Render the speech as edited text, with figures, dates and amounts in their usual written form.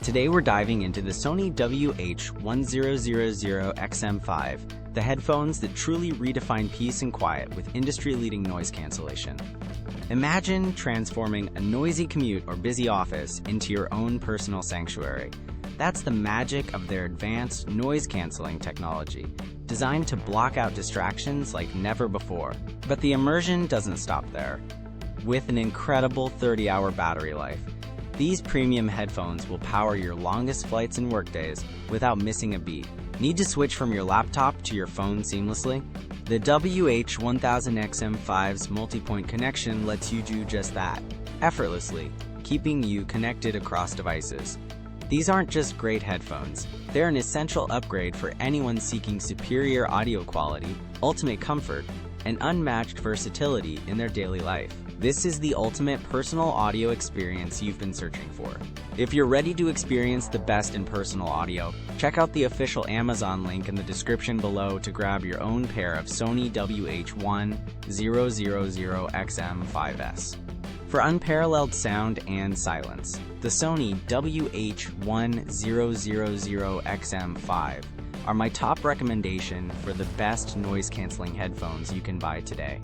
Today we're diving into the Sony WH-1000XM5, the headphones that truly redefine peace and quiet with industry-leading noise cancellation. Imagine transforming a noisy commute or busy office into your own personal sanctuary. That's the magic of their advanced noise-canceling technology, designed to block out distractions like never before. But the immersion doesn't stop there. With an incredible 30-hour battery life, these premium headphones will power your longest flights and workdays without missing a beat. Need to switch from your laptop to your phone seamlessly? The WH-1000XM5's multipoint connection lets you do just that, effortlessly, keeping you connected across devices. These aren't just great headphones, they're an essential upgrade for anyone seeking superior audio quality, ultimate comfort, and unmatched versatility in their daily life. This is the ultimate personal audio experience you've been searching for. If you're ready to experience the best in personal audio, check out the official Amazon link in the description below to grab your own pair of Sony WH-1000XM5s. For unparalleled sound and silence, the Sony WH-1000XM5 are my top recommendation for the best noise-canceling headphones you can buy today.